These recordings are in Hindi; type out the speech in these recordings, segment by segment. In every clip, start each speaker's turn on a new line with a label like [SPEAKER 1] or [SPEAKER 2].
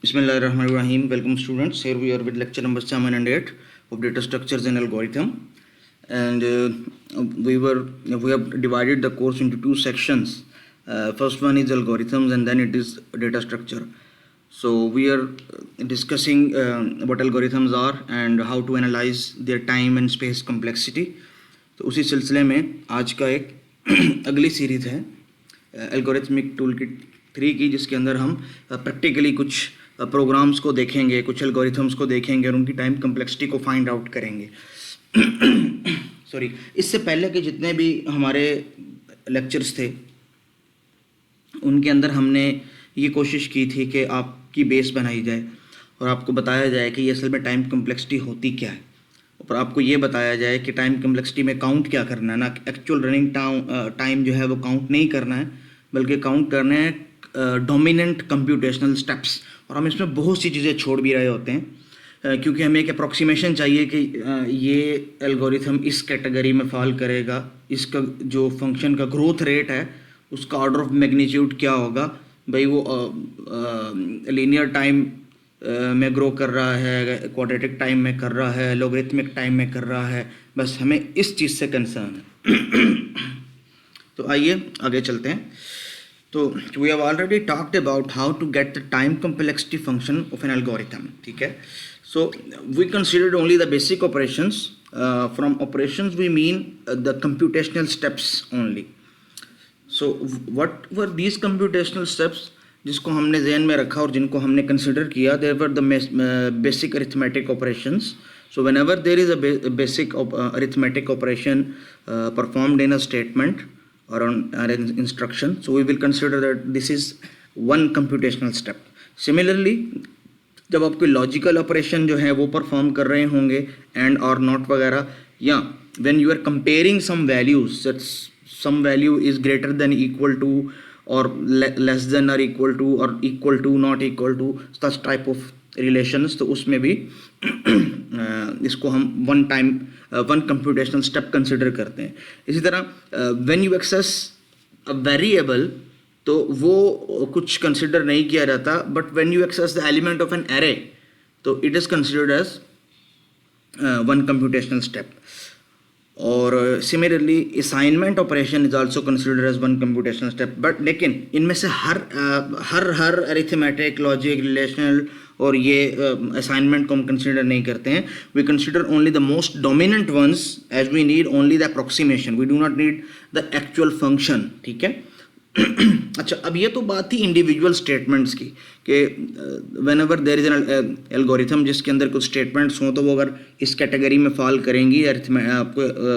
[SPEAKER 1] Bismillahirrahmanirrahim. Welcome students. Here we are with lecture number 7 and 8 of data structures and algorithm. And we have divided the course into two sections. First one is algorithms and then it is data structure. So we are discussing what algorithms are and how to analyze their time and space complexity. तो उसी सिलसिले में आज का एक अगली सीरीज है एल्गोरिथमिक टूल किट 3 की, जिसके अंदर हम प्रैक्टिकली कुछ प्रोग्राम्स को देखेंगे, कुछ एल्गोरिथम्स को देखेंगे और उनकी टाइम कम्प्लेक्सिटी को फाइंड आउट करेंगे। सॉरी, इससे पहले के जितने भी हमारे लेक्चर्स थे उनके अंदर हमने ये कोशिश की थी कि आपकी बेस बनाई जाए और आपको बताया जाए कि ये असल में टाइम कम्प्लेक्सिटी होती क्या है, और आपको ये बताया जाए कि टाइम कम्प्लेक्सिटी में काउंट क्या करना है। ना एक्चुअल रनिंग टाइम जो है वो काउंट नहीं करना है, बल्कि काउंट करने हैं डोमिनेंट कंप्यूटेशनल स्टेप्स। और हम इसमें बहुत सी चीज़ें छोड़ भी रहे होते हैं क्योंकि हमें एक अप्रॉक्सीमेशन चाहिए कि ये एल्गोरिथम इस कैटेगरी में फॉल करेगा, इसका जो फंक्शन का ग्रोथ रेट है उसका ऑर्डर ऑफ मैग्नीट्यूड क्या होगा। भाई वो लीनियर टाइम में ग्रो कर रहा है, क्वाड्रेटिक टाइम में कर रहा है, लॉगरिथमिक टाइम में कर रहा है, बस हमें इस चीज़ से कंसर्न है। तो आइए आगे चलते हैं। तो we have already talked about how to get the time complexity function of an algorithm, ठीक है। So we considered only the basic operations. From operations we mean the computational steps only. So what were these computational steps जिसको हमने जहन में रखा और जिनको हमने कंसिडर किया? There were the basic arithmetic operations. So whenever there is a basic arithmetic operation performed in a statement or an instruction, so we will consider that this is one computational step. Similarly, जब आप कोई लॉजिकल ऑपरेशन जो है वो परफॉर्म कर रहे होंगे एंड और नॉट वगैरह, या when you are comparing some values that some value is greater than equal to or less than or equal to not equal to such type of relations, तो उसमें भी इसको हम वन कंप्यूटेशनल स्टेप कंसिडर करते हैं। इसी तरह when you access a variable तो वो कुछ कंसिडर नहीं किया जाता, but when you access the element of an array तो it is considered as one computational step. और similarly assignment operation is also considered as one computational step. But लेकिन इनमें से हर अरिथमेटिक, लॉजिक, रिलेशनल और ये असाइनमेंट को हम कंसिडर नहीं करते हैं। We consider only the most dominant ones as we need only the approximation, we do not need the actual function, ठीक है। अच्छा, अब ये तो बात थी इंडिविजुअल स्टेटमेंट्स की कि whenever there is an algorithm जिसके अंदर कुछ स्टेटमेंट्स हों तो वो अगर इस कैटेगरी में फॉल करेंगी,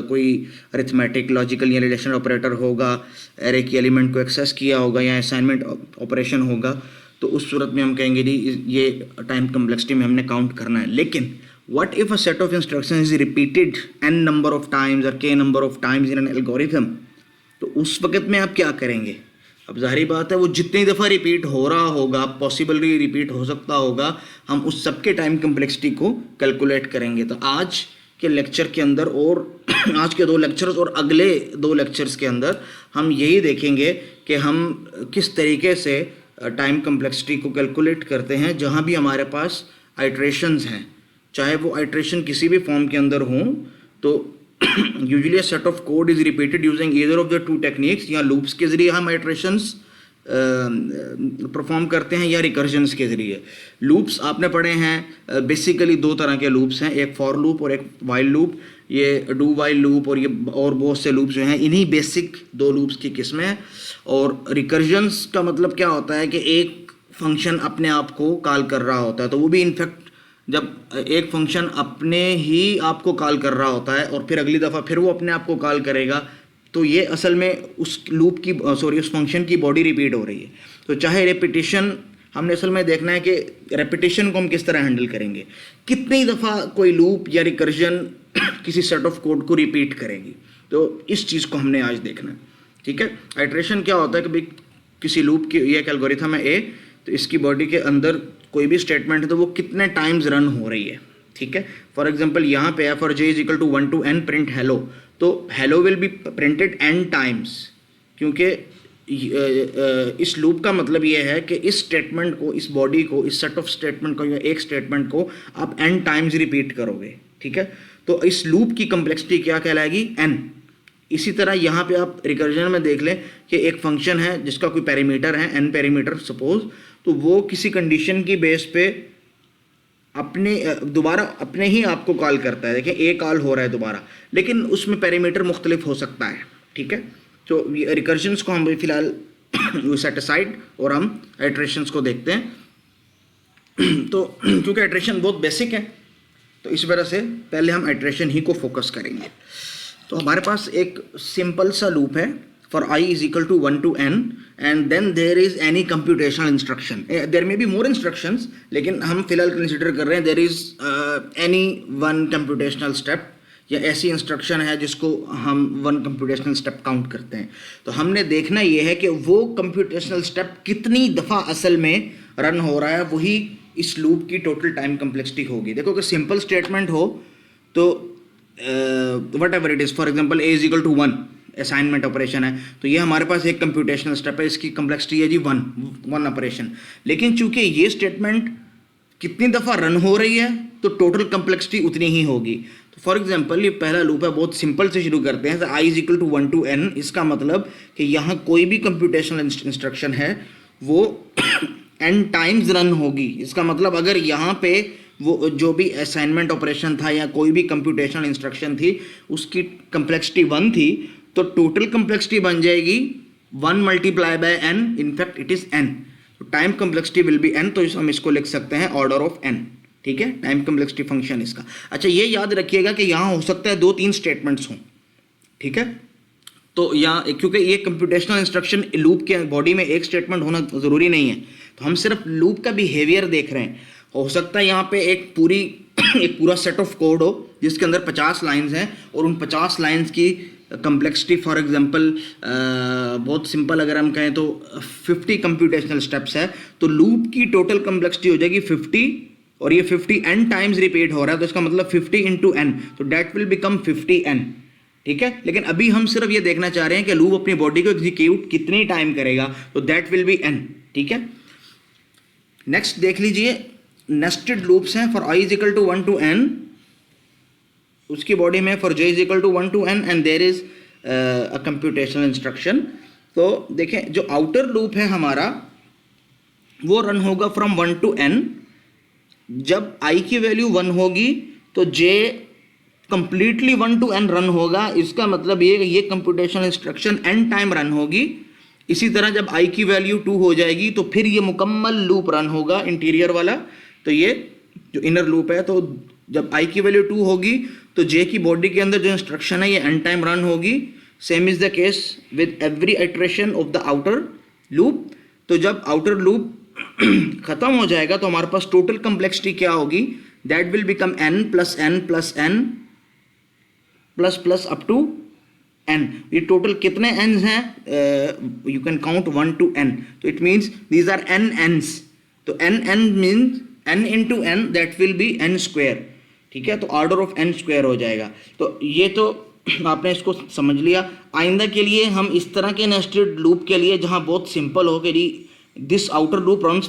[SPEAKER 1] कोई अरिथमेटिक, लॉजिकल या रिलेशनल ऑपरेटर होगा, एरे की एलिमेंट को एक्सेस किया होगा या असाइनमेंट ऑपरेशन होगा, तो उस सूरत में हम कहेंगे जी ये टाइम कम्प्लेक्सिटी में हमने काउंट करना है। लेकिन what if a set of instruction is repeated n number of times और k number of times in an algorithm, तो उस वक्त में आप क्या करेंगे? अब जाहिर बात है वो जितनी दफ़ा रिपीट हो रहा होगा, पॉसिबली रिपीट हो सकता होगा, हम उस सब के टाइम कम्प्लेक्सिटी को कैलकुलेट करेंगे। तो आज के लेक्चर के अंदर और आज के 2 लेक्चर्स और अगले 2 लेक्चर्स के अंदर हम यही देखेंगे कि हम किस तरीके से टाइम कम्प्लेक्सिटी को कैलकुलेट करते हैं जहाँ भी हमारे पास आइट्रेशंस हैं, चाहे वो आइट्रेशन किसी भी फॉर्म के अंदर हों। तो usually a set of code is repeated using either of the 2 techniques, या लूप्स के ज़रिए हम आइट्रेशंस परफॉर्म करते हैं या रिकर्जन्स के ज़रिए। लूप्स आपने पढ़े हैं, बेसिकली 2 तरह के लूप्स हैं, एक फॉर लूप और एक वाइल लूप। ये डू वाइल लूप और ये और बहुत से लूप्स जो हैं, इन्हीं बेसिक 2 लूप्स की किस्में हैं। और रिकर्जन्स का मतलब क्या होता है कि एक फंक्शन अपने आप को कॉल कर रहा होता है, तो वो भी इनफैक्ट जब एक फंक्शन अपने ही आपको कॉल कर रहा होता है और फिर अगली दफ़ा फिर वो अपने आप को कॉल करेगा, तो ये असल में उस लूप की उस फंक्शन की बॉडी रिपीट हो रही है। तो चाहे रेपिटेशन, हमने असल में देखना है कि रेपिटेशन को हम किस तरह हैंडल करेंगे, कितनी दफ़ा कोई लूप या रिकर्जन किसी सेट ऑफ कोड को रिपीट करेगी, तो इस चीज़ को हमने आज देखना है, ठीक है। आइट्रेशन क्या होता है कि भाई किसी लूप की, ये एक एल्गोरिथम है ए, तो इसकी बॉडी के अंदर कोई भी स्टेटमेंट है तो वो कितने टाइम्स रन हो रही है, ठीक है। फॉर एग्जांपल यहाँ पे f और j is equal to 1 to n print hello, तो hello will be printed n times, क्योंकि इस लूप का मतलब ये है कि इस स्टेटमेंट को, इस बॉडी को, इस सेट ऑफ स्टेटमेंट को या एक स्टेटमेंट को आप n टाइम्स रिपीट करोगे, ठीक है। तो इस लूप की कम्प्लेक्सिटी क्या कहलाएगी, n। इसी तरह यहाँ पे आप रिकर्जन में देख लें कि एक फंक्शन है जिसका कोई पैरामीटर है, n पैरामीटर सपोज, तो वो किसी कंडीशन की बेस पे अपने दोबारा अपने ही आपको कॉल करता है। देखिए a कॉल हो रहा है दोबारा, लेकिन उसमें पैरामीटर मुख्तलिफ हो सकता है, ठीक है। तो रिकर्जन्स को हम फिलहाल सेट असाइड और हम आइट्रेशंस को देखते हैं। तो क्योंकि आइट्रेशन बहुत बेसिक है तो इस वजह से पहले हम आइट्रेशन ही को फोकस करेंगे। तो हमारे पास एक सिंपल सा लूप है for i is equal to 1 to n and then there is any computational instruction. There may be more instructions, लेकिन हम फिलहाल कंसिडर कर रहे हैं there is any one computational step, या ऐसी इंस्ट्रक्शन है जिसको हम वन कंप्यूटेशनल स्टेप काउंट करते हैं। तो हमने देखना ये है कि वो कंप्यूटेशनल स्टेप कितनी दफ़ा असल में रन हो रहा है, वही इस लूप की टोटल टाइम कम्प्लेक्सिटी होगी। देखो कि सिंपल स्टेटमेंट हो तो whatever it is, for example a is equal to 1, assignment operation है, तो ये हमारे पास एक कंप्यूटेशनल स्टेप है, इसकी कम्प्लेक्सिटी है जी 1 ऑपरेशन। लेकिन चूंकि ये स्टेटमेंट कितनी दफ़ा रन हो रही है तो टोटल कम्प्लेक्सिटी उतनी ही होगी। तो फॉर एग्जांपल ये पहला लूप है, बहुत सिंपल से शुरू करते हैं। i is equal to 1 to n, इसका मतलब कि यहाँ कोई भी कंप्यूटेशनल इंस्ट्रक्शन है वो n टाइम्स रन होगी। इसका मतलब अगर यहाँ पे वो जो भी असाइनमेंट ऑपरेशन था या कोई भी कंप्यूटेशनल इंस्ट्रक्शन थी उसकी कम्प्लेक्सिटी 1 थी, तो टोटल कम्प्लेक्सिटी बन जाएगी 1 multiply by n, in fact it is n। तो time complexity will be n, तो हम इसको लिख सकते हैं ऑर्डर ऑफ n, ठीक है, टाइम कम्प्लेक्सिटी फंक्शन इसका। अच्छा ये याद रखिएगा कि यहाँ हो सकता है 2-3 स्टेटमेंट्स हों, ठीक है। तो यहाँ क्योंकि ये कंप्यूटेशनल इंस्ट्रक्शन लूप के बॉडी में एक स्टेटमेंट होना ज़रूरी नहीं है, तो हम सिर्फ लूप का बिहेवियर देख रहे हैं। हो सकता है यहाँ पे एक पूरा सेट ऑफ कोड हो जिसके अंदर 50 लाइन्स हैं और उन 50 लाइन्स की कम्प्लेक्सिटी फॉर एग्जांपल बहुत सिंपल अगर हम कहें तो 50 कंप्यूटेशनल स्टेप्स है, तो लूप की टोटल कम्प्लेक्सिटी हो जाएगी 50, और ये 50 n टाइम्स रिपीट हो रहा है, तो इसका मतलब 50 into n, तो डेट विल बिकम 50n, ठीक है। लेकिन अभी हम सिर्फ ये देखना चाह रहे हैं कि लूप अपनी बॉडी को एग्जीक्यूट कितनी टाइम करेगा, तो दैट विल बी n, ठीक है। नेक्स्ट देख लीजिए, नेस्टेड लूप्स हैं for i is equal to 1 to n, उसकी बॉडी में for j is equal to 1 to n and there is a computational instruction. तो देखें जो आउटर लूप है हमारा वो रन होगा फ्रॉम 1 to n। जब i की वैल्यू 1 होगी तो j completely 1 to n run होगा। इसका मतलब ये computational instruction n time run होगी। इसी तरह जब i की वैल्यू 2 हो जाएगी तो फिर ये मुकम्मल लूप रन होगा, इंटीरियर वाला। तो ये जो इनर लूप है, तो जब i की वैल्यू 2 होगी तो j की बॉडी के अंदर जो इंस्ट्रक्शन है ये n टाइम रन होगी। Same is the case with every iteration of the outer loop. तो जब आउटर लूप खत्म हो जाएगा तो हमारे पास टोटल कम्प्लेक्सिटी क्या होगी, that will become n plus n plus n plus plus up to n। ये टोटल कितने n's हैं, you can count 1 to n, तो it means these are n n's। तो n means n into n, that will be n square, ठीक है। तो ऑर्डर ऑफ n स्क्वायर हो जाएगा। तो ये तो आपने इसको समझ लिया। आइंदा के लिए हम इस तरह के नेस्टेड लूप के लिए जहाँ बहुत सिंपल हो कि this outer loop runs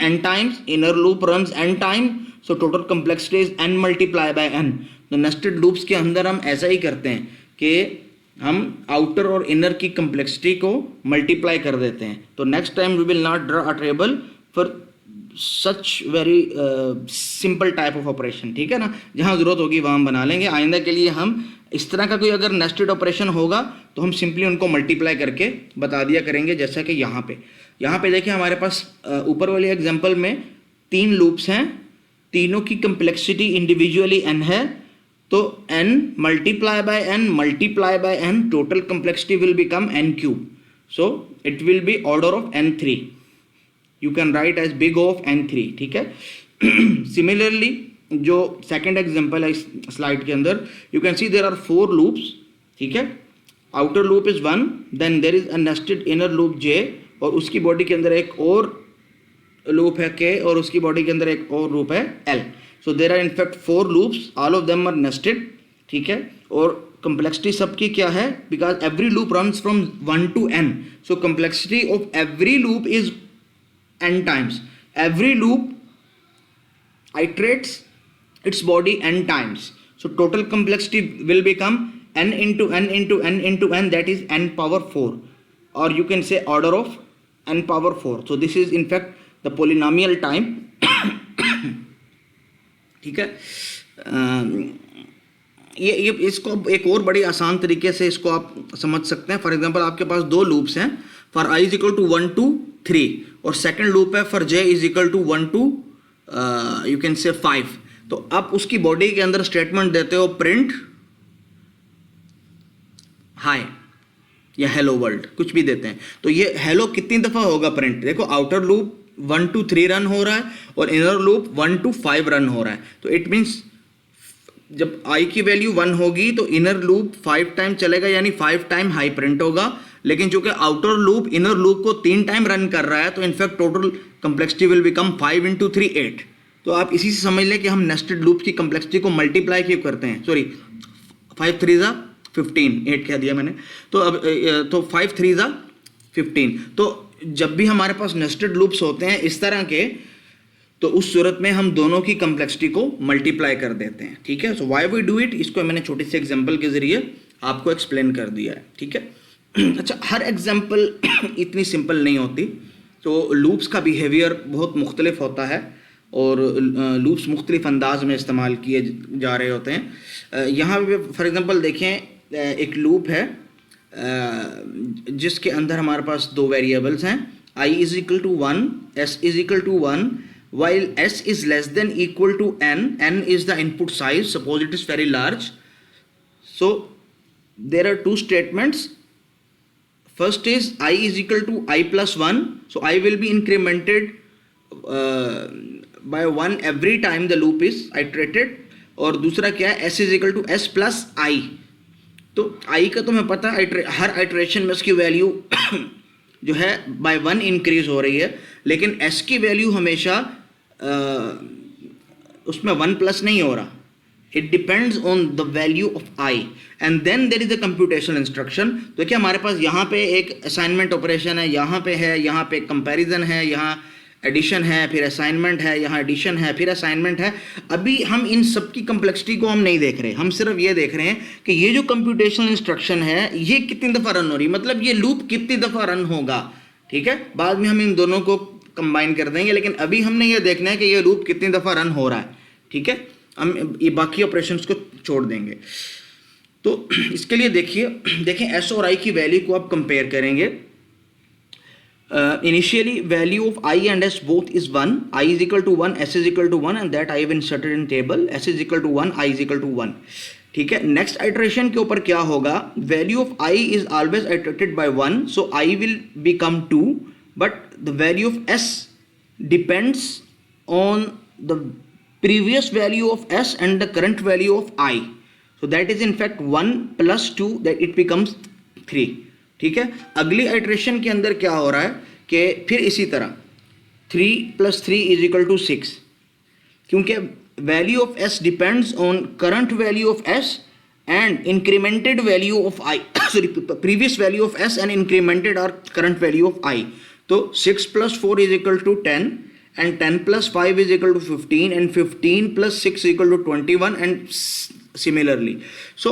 [SPEAKER 1] n times, inner loop runs n time, so total complexity is n multiply by n। तो नेस्टेड लूप्स के अंदर हम ऐसा ही करते हैं कि हम आउटर और इनर की कम्प्लेक्सिटी को मल्टीप्लाई कर देते हैं। तो next time we will not draw a table for such very simple type of operation, ठीक है ना। जहाँ ज़रूरत होगी वहाँ हम बना लेंगे। आइंदा के लिए हम इस तरह का कोई अगर नेस्टेड ऑपरेशन होगा तो हम सिंपली उनको मल्टीप्लाई करके बता दिया करेंगे, जैसा कि यहाँ पे देखिए हमारे पास ऊपर वाले एग्जांपल में 3 लूप्स हैं, तीनों की कम्प्लेक्सिटी इंडिविजुअली n है। तो n multiply by n, total complexity will become n cube, so it will be order of n3, you can write as big of n3, ठीक है। सिमिलरली जो सेकेंड एग्जांपल है इस स्लाइड के अंदर, you can see there are 4 loops, ठीक है। Outer loop is 1, then there is a nested inner loop j, और उसकी बॉडी के अंदर एक और लूप है k, और उसकी बॉडी के अंदर एक और लूप है l। So there are in fact 4 loops, all of them are nested, ठीक है। और complexity सबकी क्या है, because every loop runs from 1 to n, so complexity of every loop is n times. Every loop iterates its body n times, so total complexity will become n into n into n into n, that is n power 4, or you can say order of n power 4. So this is in fact the polynomial time. ठीक है, ये इसको एक और बड़ी आसान तरीके से इसको आप समझ सकते हैं. फॉर एग्जांपल आपके पास दो लूप्स हैं, for i is equal to 1 to 3, और सेकंड लूप है for j is equal to 1 to you can say 5. तो आप उसकी बॉडी के अंदर स्टेटमेंट देते हो प्रिंट हाई या हेलो वर्ल्ड, कुछ भी देते हैं. तो ये हेलो कितनी दफ़ा होगा प्रिंट? देखो आउटर लूप 1 to 3 रन हो रहा है और इनर लूप 1 to 5 रन हो रहा है. तो इट मीन्स जब i की वैल्यू 1 होगी तो इनर लूप 5 टाइम चलेगा, यानी 5 टाइम हाई प्रिंट होगा. लेकिन चूंकि आउटर लूप इनर लूप को 3 टाइम रन कर रहा है, तो in fact total complexity will become 5 into 3 8. तो आप इसी से समझ लें कि हम नेस्टेड लूप की कम्प्लेक्सिटी को मल्टीप्लाई क्यों करते हैं. सॉरी, 5 3 ज़ा 15, 8 कह दिया मैंने. तो अब तो 5 3 ज़ा 15. तो जब भी हमारे पास नेस्टेड लूप्स होते हैं इस तरह के, तो उस सूरत में हम दोनों की कम्प्लेक्सिटी को मल्टीप्लाई कर देते हैं. ठीक है, so why we do it, इसको मैंने छोटी सी एग्जांपल के जरिए आपको एक्सप्लेन कर दिया है. ठीक है. अच्छा, हर एग्जांपल इतनी सिंपल नहीं होती. तो लूप्स का बिहेवियर बहुत मुख्तलिफ होता है और लूप्स मुख्तलिफ अंदाज में इस्तेमाल किए जा रहे होते हैं. यहाँ पे फॉर एग्जांपल देखें, एक लूप है जिसके अंदर हमारे पास दो वेरिएबल्स हैं, i is equal to 1, s is equal to 1, while s is less than equal to n is the input size, suppose it is very large. So there are two statements. First is I is equal to I plus 1, so I will be incremented by 1 every time the loop is iterated. और दूसरा क्या है, s is equal to s plus I. तो i का तुम्हें पता है, हर आइट्रेशन में उसकी वैल्यू जो है बाय 1 इंक्रीज हो रही है, लेकिन s की वैल्यू हमेशा उसमें 1 प्लस नहीं हो रहा. It depends on the value of i, and then there is a computational instruction. तो क्या हमारे पास यहाँ पे एक असाइनमेंट ऑपरेशन है, यहाँ पे है, यहाँ पे कंपैरिजन है, यहाँ एडिशन है, फिर असाइनमेंट है, यहाँ एडिशन है, फिर असाइनमेंट है. अभी हम इन सब की कम्प्लेक्सिटी को हम नहीं देख रहे, हम सिर्फ ये देख रहे हैं कि ये जो कंप्यूटेशनल इंस्ट्रक्शन है ये कितनी दफ़ा रन हो रही है, मतलब ये लूप कितनी दफ़ा रन होगा. ठीक है, बाद में हम इन दोनों को कंबाइन कर देंगे, लेकिन अभी हमने ये देखना है कि ये लूप कितनी दफ़ा रन हो रहा है. ठीक है, हम ये बाकी ऑपरेशंस को छोड़ देंगे. तो इसके लिए देखें एस और आई की वैल्यू को आप कंपेयर करेंगे. Initially value of I and S both is 1, I is equal to 1, S is equal to 1, and that I have inserted in table. S is equal to 1, I is equal to 1. ठीक है, नेक्स्ट आइट्रेशन के ऊपर क्या होगा, value of I is always iterated by 1, so I will become 2, but the value of S depends on the previous value of S and the current value of I, so that is in fact 1 plus 2, that it becomes 3. ठीक है, अगली आइट्रेशन के अंदर क्या हो रहा है कि फिर इसी तरह 3 plus 3 इज इक्वल टू 6, क्योंकि value of s depends on current value of s and incremented value of i, sorry previous value of s and incremented और करंट वैल्यू ऑफ i. तो 6 plus 4 is equal to 10, and 10 plus 5 is equal to 15, and 15 plus 6 is equal to 21, and similarly. So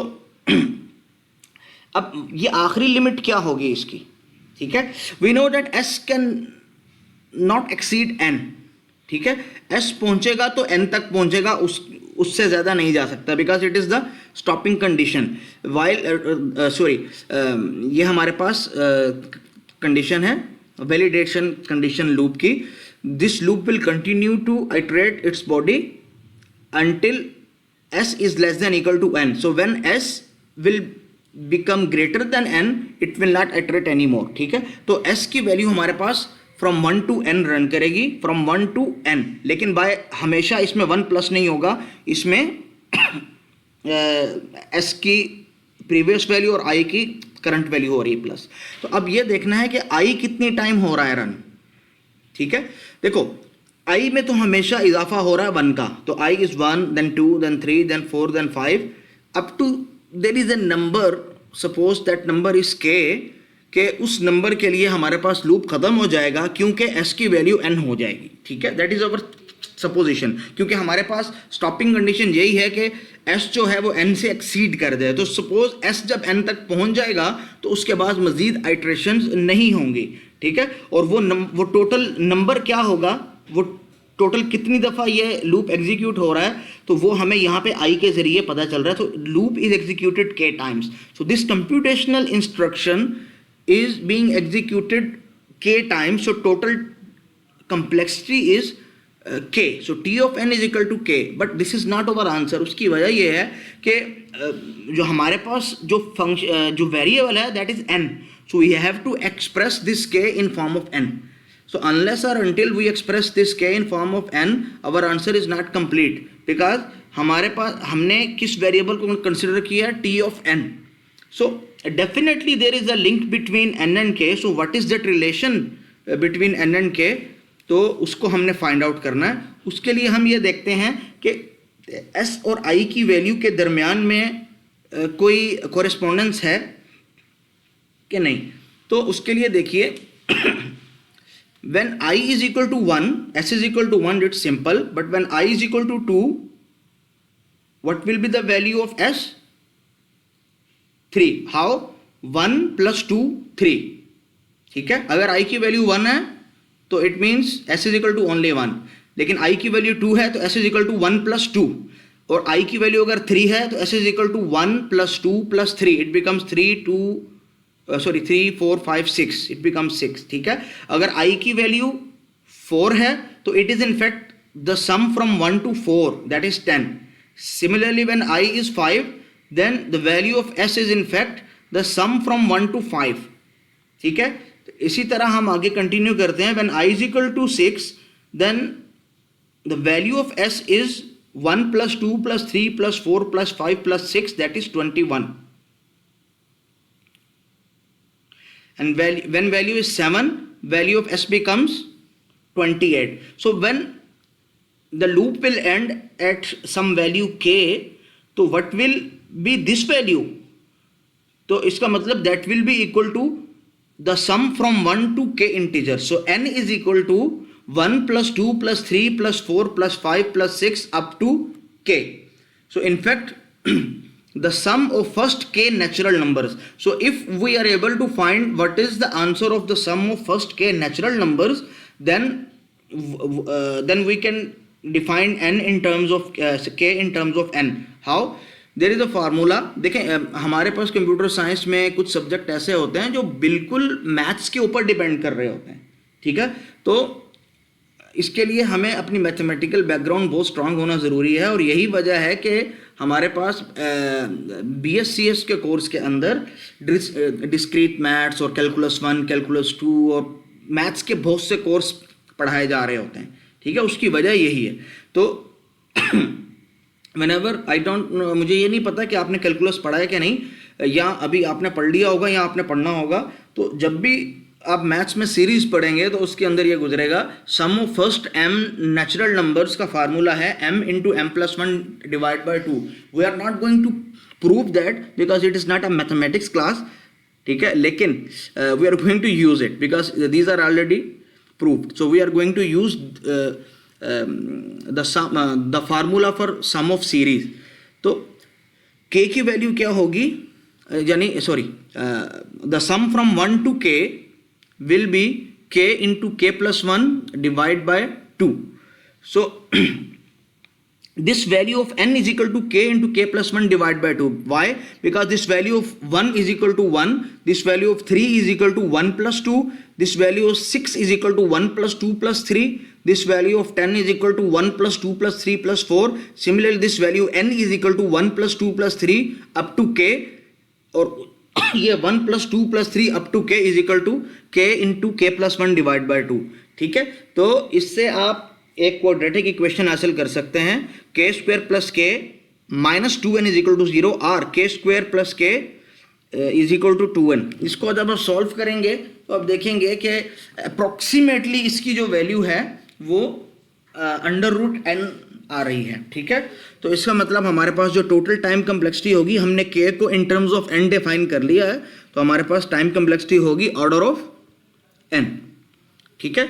[SPEAKER 1] अब ये आखिरी लिमिट क्या होगी इसकी. ठीक है, we know that s can not exceed n. ठीक है, s पहुंचेगा तो n तक पहुंचेगा, उससे ज़्यादा नहीं जा सकता, because it is the stopping condition. While sorry, ये हमारे पास कंडीशन है, वैलिडेशन कंडीशन लूप की. This loop will continue to iterate its body until s is less than equal to n. So when s will become greater than n, it will not iterate anymore. ठीक है, तो s की वैल्यू हमारे पास फ्रॉम 1 to n रन करेगी, फ्रॉम 1 to n, लेकिन बाय हमेशा इसमें 1 प्लस नहीं होगा, इसमें s की प्रीवियस वैल्यू और i की करंट वैल्यू हो रही है प्लस. तो अब ये देखना है कि i कितनी टाइम हो रहा है रन. ठीक है, देखो i में तो हमेशा इजाफा हो रहा है 1 का, तो i is 1, then 2, then 3, then 4, then 5 up to there is a number, suppose that number is के उस नंबर के लिए हमारे पास लूप खत्म हो जाएगा क्योंकि s की वैल्यू n हो जाएगी, ठीक है, दैट इज अवर सपोजिशन, क्योंकि हमारे पास स्टॉपिंग कंडीशन यही है कि s जो है वो n से एक्सीड कर जाए। तो सपोज s जब n तक पहुंच जाएगा तो उसके बाद मजीद आइट्रेशंस नहीं होंगी, ठीक है, और वो टोटल नंबर क्या होगा, वो टोटल कितनी दफ़ा ये लूप एग्जीक्यूट हो रहा है, तो वो हमें यहाँ पे i के ज़रिए पता चल रहा है। तो loop is executed k times, so this computational instruction is being executed k times, so total complexity is k, so t of n is equal to k, but this is not our answer। उसकी वजह ये है कि जो हमारे पास जो फंक्शन जो वेरिएबल है that is n, so we have to express this k in form of n, so unless or until we express this k in form of n, our answer is not complete, because हमारे पास हमने किस वेरिएबल को कंसिडर किया है, t of n, so definitely there is a link between n and k, so what is that relation between n and k, तो उसको हमने फाइंड आउट करना है। उसके लिए हम ये देखते हैं कि s और i की वैल्यू के दरमियान में कोई कोरेस्पोंडेंस है कि नहीं। तो उसके लिए देखिए when I is equal to 1, s is equal to 1, it's simple, but when I is equal to 2, what will be the value of s? 3। How? 1 + 2 3, ठीक है, अगर i की वैल्यू 1 है तो it means s is equal to only 1, लेकिन i की वैल्यू 2 है तो s इज इक्वल टू 1 + 2, और i की वैल्यू अगर 3 है तो s is equal to 1 + 2 + 3, it becomes 3 4 5 6, it becomes 6, ठीक है। अगर i की वैल्यू 4 है तो it is in fact the sum from 1 to 4, that is 10। Similarly when i is 5, then the value of s is in fact the sum from 1 to 5, ठीक है। तो इसी तरह हम आगे कंटिन्यू करते हैं। when I is equal to 6, then the value of s is 1 + 2 + 3 + 4 + 5 + 6, that is 21, and when value is 7, value of s becomes 28. So when the loop will end at some value k, तो what will be this value? तो इसका मतलब that will be equal to the sum from 1 to k integer. So n is equal to 1 + 2 + 3 + 4 + 5 + 6 up to k. So in fact the sum of first k natural numbers. So if we are able to find what is the answer of the sum of first k natural numbers, then we can define n in terms of k in terms of n. How? There is a formula. देखें हमारे पास कंप्यूटर साइंस में कुछ सब्जेक्ट ऐसे होते हैं जो बिल्कुल मैथ्स के ऊपर डिपेंड कर रहे होते हैं, ठीक है, तो इसके लिए हमें अपनी मैथमेटिकल बैकग्राउंड बहुत स्ट्रांग होना ज़रूरी है, और यही वजह है कि हमारे पास BScs के कोर्स के अंदर डिस्क्रीट मैथ्स और कैलकुलस 1, कैलकुलस 2 और मैथ्स के बहुत से कोर्स पढ़ाए जा रहे होते हैं, ठीक है, उसकी वजह यही है। तो Whenever I don't know, मुझे ये नहीं पता कि आपने कैलकुलस पढ़ा है कि नहीं, या अभी आपने पढ़ लिया होगा या आपने पढ़ना होगा, तो जब भी आप मैथ्स में सीरीज पढ़ेंगे तो उसके अंदर ये गुजरेगा sum of first m natural numbers का फार्मूला है m × m + 1 / 2। We are not going to prove that because it is not a mathematics class, ठीक है, लेकिन we are going to use it because these are already proved. So we are going to use the formula for sum of series। तो k की वैल्यू क्या होगी, यानी sorry the sum from 1 to k will be k × k + 1 / 2। so this value of n is equal to k × k + 1 / 2. Why? Because this value of 1 is equal to 1, this value of 3 is equal to 1 + 2, this value of 6 is equal to 1 + 2 + 3, this value of 10 is equal to 1 + 2 + 3 + 4. Similarly this value n is equal to 1 + 2 + 3 up to k, और ये 1 + 2 + 3 up to k is equal to k × k + 1 / 2, ठीक है। तो इससे आप एक क्वाड्रेटिक इक्वेशन हासिल कर सकते हैं, k² + k - 2n is equal to 0, और k² + k is equal to 2n। इसको जब आप सॉल्व करेंगे तो आप देखेंगे कि अप्रॉक्सीमेटली इसकी जो वैल्यू है वो √n आ रही है, ठीक है। तो इसका मतलब हमारे पास जो टोटल टाइम कम्प्लेक्सिटी होगी, हमने k को in terms of n define कर लिया है, तो हमारे पास टाइम कम्प्लेक्सिटी होगी ऑर्डर ऑफ n, ठीक है।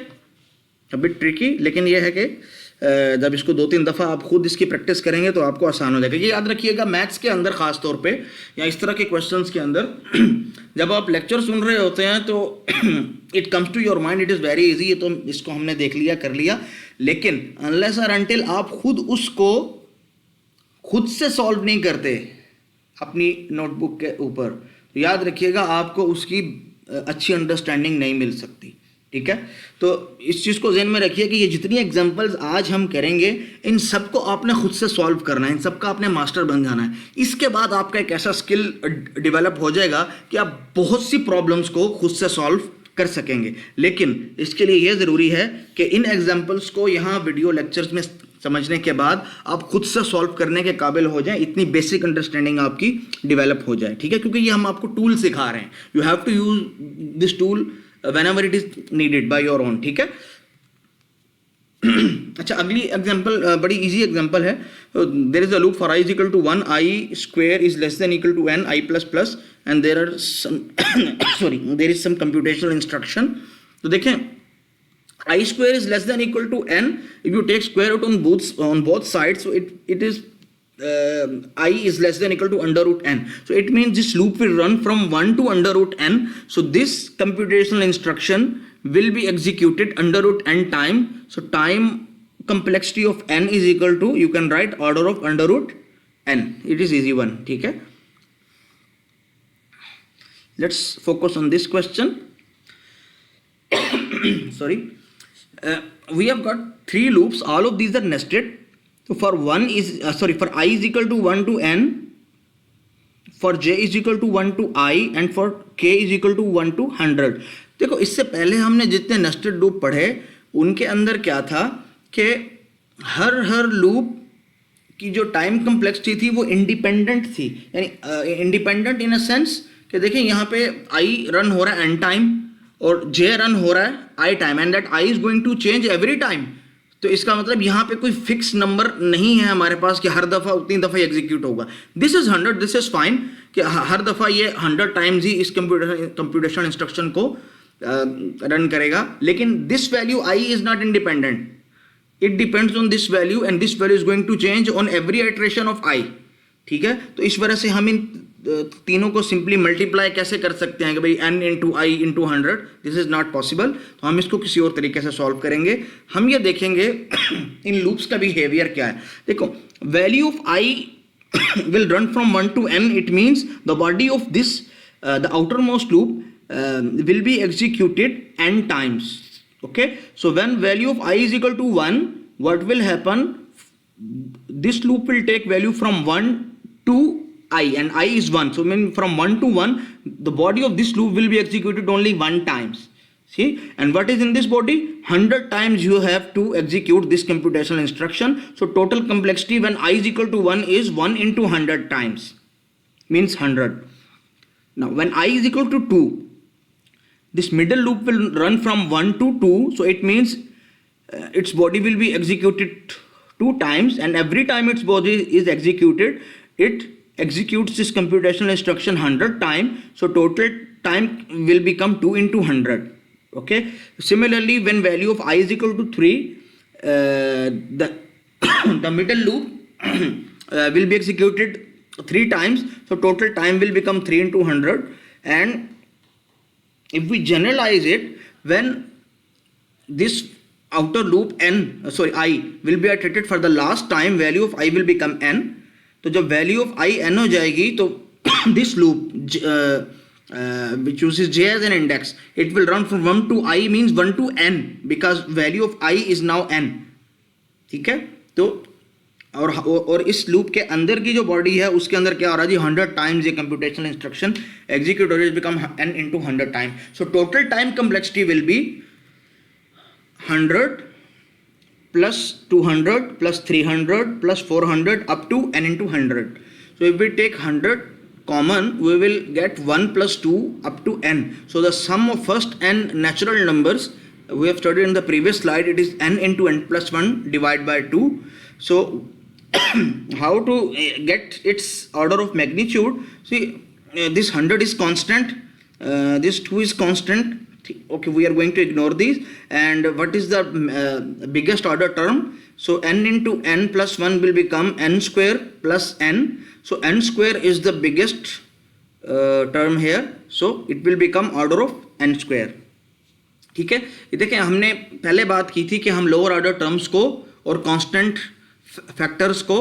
[SPEAKER 1] अ बिट ट्रिकी, लेकिन ये है कि जब इसको 2-3 दफ़ा आप खुद इसकी प्रैक्टिस करेंगे तो आपको आसान हो जाएगा। ये याद रखिएगा, मैथ्स के अंदर ख़ास तौर पे या इस तरह के क्वेश्चंस के अंदर जब आप लेक्चर सुन रहे होते हैं तो it comes to your mind, it is very easy, ये तो इसको हमने देख लिया, कर लिया, लेकिन अनलेस और अनटिल आप खुद उसको खुद से सॉल्व नहीं करते अपनी नोटबुक के ऊपर, तो याद रखिएगा आपको उसकी अच्छी अंडरस्टैंडिंग नहीं मिल सकती, ठीक है। तो इस चीज़ को ज़हन में रखिए कि ये जितनी एग्जांपल्स आज हम करेंगे, इन सब को आपने खुद से सॉल्व करना है, इन सब का आपने मास्टर बन जाना है। इसके बाद आपका एक ऐसा स्किल डेवलप हो जाएगा कि आप बहुत सी प्रॉब्लम्स को खुद से सॉल्व कर सकेंगे। लेकिन इसके लिए यह ज़रूरी है कि इन एग्जाम्पल्स को यहाँ वीडियो लेक्चर्स में समझने के बाद आप खुद से सॉल्व करने के काबिल हो जाएं, इतनी बेसिक अंडरस्टैंडिंग आपकी डेवलप हो जाए, ठीक है। क्योंकि ये हम आपको टूल सिखा रहे हैं, you have to use this tool whenever it is needed by your own, ठीक है। अच्छा, अगली एग्जांपल बड़ी इजी एग्जांपल है। There is a loop for i is equal to 1, i square is less than equal to n i plus plus and there are some there is some computational instruction। तो देखें, i square is less than equal to n, if you take square root on both sides, so it is I is less than equal to under root n. So it means this loop will run from 1 to under root n. So this computational instruction will be executed under root n time. So time complexity of n is equal to, you can write order of under root n. It is easy one, ठीक है। Let's focus on this question. Sorry. We have got 3 loops. All of these are nested. So for for I is equal to 1 to n, for j is equal to 1 to I and for k is equal to 1 to 100। देखो, इससे पहले हमने जितने नेस्टेड लूप पढ़े उनके अंदर क्या था कि हर लूप की जो टाइम कम्प्लेक्सिटी थी वो इंडिपेंडेंट थी, यानी इंडिपेंडेंट इन अ सेंस कि देखिए यहाँ पे I रन हो रहा है n टाइम और j रन हो रहा है I time, and that I is going to change every time. तो इसका मतलब यहाँ पे कोई फिक्स नंबर नहीं है हमारे पास कि हर दफ़ा उतनी दफ़ा एग्जीक्यूट होगा। This is 100, this is fine कि हर दफ़ा ये 100 टाइम्स ही इस कंप्यूटेशनल इंस्ट्रक्शन को रन करेगा, लेकिन this value i is not independent, it depends on this value and this value is going to change on every iteration of i, ठीक है। तो इस वजह से हम इन तीनों को सिंपली मल्टीप्लाई कैसे कर सकते हैं कि भाई n into i into 100, this is not possible. तो हम इसको किसी और तरीके से सॉल्व करेंगे। हम ये देखेंगे इन लूप्स का बिहेवियर क्या है। देखो, value of i will run from 1 to n, it means the body of this the outermost loop will be executed n times, okay। So when value of I is equal to 1, what will happen, this loop will take value from 1 to I and I is 1, so when from 1 to 1 the body of this loop will be executed only 1 times, see, and what is in this body, 100 times you have to execute this computational instruction। So total complexity when I is equal to 1 is 1 into 100 times, means 100। Now when I is equal to 2, this middle loop will run from 1 to 2, so it means its body will be executed 2 times, and every time its body is executed, it executes this computational instruction 100 times, so total time will become 2 into 100, okay। Similarly, when value of I is equal to 3, the middle loop will be executed 3 times, so total time will become 3 into 100, and if we generalize it, when this outer loop I will be iterated for the last time, value of I will become n। तो जब वैल्यू ऑफ i n हो जाएगी तो this loop which uses j as an index, it will run from 1 to I means 1 to n because value of I is now n, ठीक है। तो और इस लूप के अंदर की जो बॉडी है उसके अंदर क्या हो रहा है जी, 100 टाइम्स ये कंप्यूटेशनल इंस्ट्रक्शन एग्जीक्यूट हो रही है, become n into 100 time. So total time complexity will be 100 plus 200 plus 300 plus 400 up to n into 100. So if we take 100 common, we will get 1 plus 2 up to n. So the sum of first n natural numbers we have studied in the previous slide, it is n into n plus 1 divided by 2. So how to get its order of magnitude? See, this 100 is constant, this 2 is constant. Okay, we are going to ignore these. And what is the biggest order term? So n into n plus 1 will become n square plus n. So n square is the biggest term here, so it will become order of n square. ठीक है, ये देखें हमने पहले बात की थी कि हम लोअर ऑर्डर टर्म्स को और कांस्टेंट फैक्टर्स को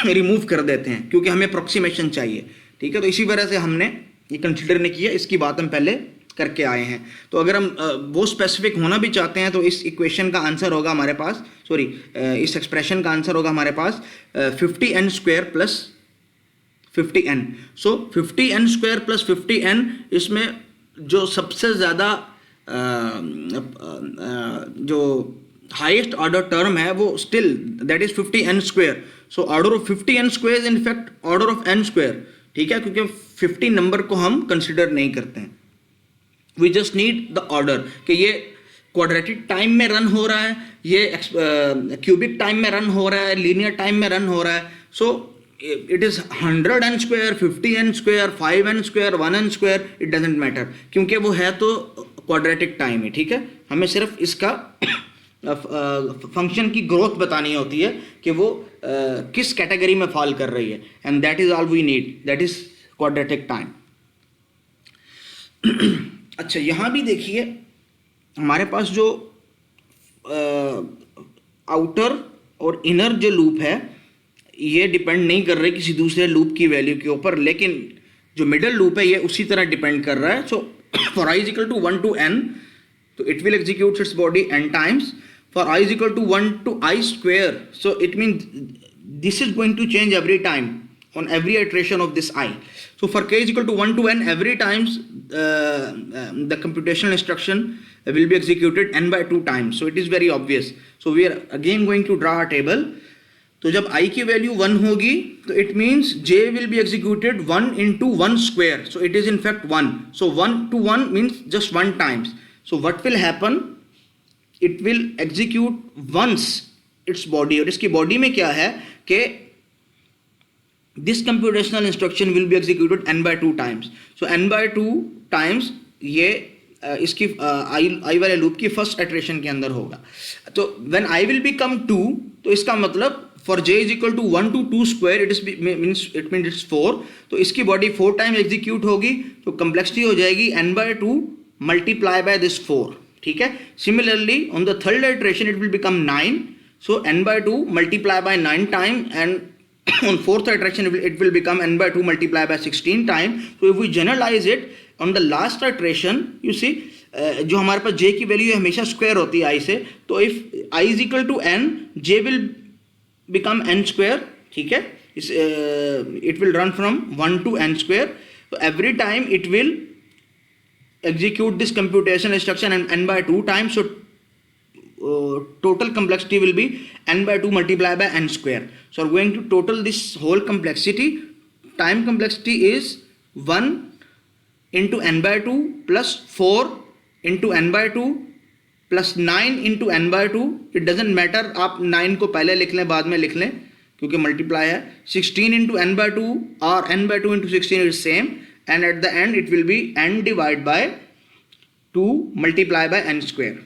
[SPEAKER 1] रिमूव कर देते हैं क्योंकि हमें अप्रोक्सीमेशन चाहिए. ठीक है, तो इसी वजह से हमने ये कंसिडर नहीं किया, इसकी बात हम पहले करके आए हैं. तो अगर हम वो स्पेसिफिक होना भी चाहते हैं तो इस इक्वेशन का आंसर होगा हमारे पास, सॉरी इस एक्सप्रेशन का आंसर होगा हमारे पास 50n स्क्वायर प्लस 50n. सो 50n स्क्वायर प्लस 50n, इसमें जो सबसे ज़्यादा जो हाईएस्ट ऑर्डर टर्म है वो still that is 50n square. So order of 50n square is in fact order of n square. ठीक है, क्योंकि 50 नंबर को हम कंसिडर नहीं करते हैं. We just need the order कि ये क्वाड्रेटिक टाइम में रन हो रहा है, ये क्यूबिक टाइम में रन हो रहा है, लीनियर टाइम में रन हो रहा है. So it is 100n square, 50n square, 5n square, 1n square, it doesn't matter क्योंकि वो है तो क्वाड्रेटिक टाइम है. ठीक है, हमें सिर्फ इसका फंक्शन की ग्रोथ बतानी होती है कि वो किस कैटेगरी में फॉल कर रही है, and that is all we need, that is quadratic time. अच्छा, यहाँ भी देखिए हमारे पास जो आउटर और इनर जो लूप है ये डिपेंड नहीं कर रहे किसी दूसरे लूप की वैल्यू के ऊपर, लेकिन जो मिडल लूप है ये उसी तरह डिपेंड कर रहा है. So for i is equal to 1 to n, so it will execute its body n times. For I is equal to 1 to I square, so it means this is going to change every time on every iteration of this I. So for k is equal to 1 to n, every times the computational instruction will be executed n by 2 times. So it is very obvious. So we are again going to draw a table. तो जब I की वैल्यू 1 होगी तो it means J will be executed 1 into 1 square. So it is in fact 1. So 1 to 1 means just 1 times. So what will happen? It will execute once its body. और इसकी बॉडी में क्या है कि this computational instruction will be executed n by 2 times. So n by 2 times ये इसकी I वाले लूप की फर्स्ट इटरेशन के अंदर होगा. तो when I will become 2, तो इसका मतलब for j is equal to 1 to 2 square, it means it's 4. तो इसकी बॉडी 4 टाइम्स एग्जीक्यूट होगी, तो कम्प्लेक्सिटी हो जाएगी n by 2 multiply by this 4. ठीक है, similarly on the third iteration it will become 9. So n by 2 multiply by 9 time, and on fourth iteration it will become n by 2 multiply by 16 time. So if we generalize it on the last iteration, you see जो हमारे पास j की वैल्यू हमेशा स्क्वायर होती है i से, तो if I is equal to n, j will become n square. ठीक है, it will run from 1 to n square. So every time it will execute this computation instruction and n by 2 times. So total complexity will be n by 2 multiplied by n square. So we're going to total this whole complexity. Time complexity is 1 into n by 2 plus 4 into n by 2 plus 9 into n by 2. It doesn't matter आप 9 को पहले लिख लें बाद में लिख लें क्योंकि मल्टीप्लाई है. 16 into n by 2 or n by 2 into 16 is same, and at the end it will be n divided by 2 multiply by n square.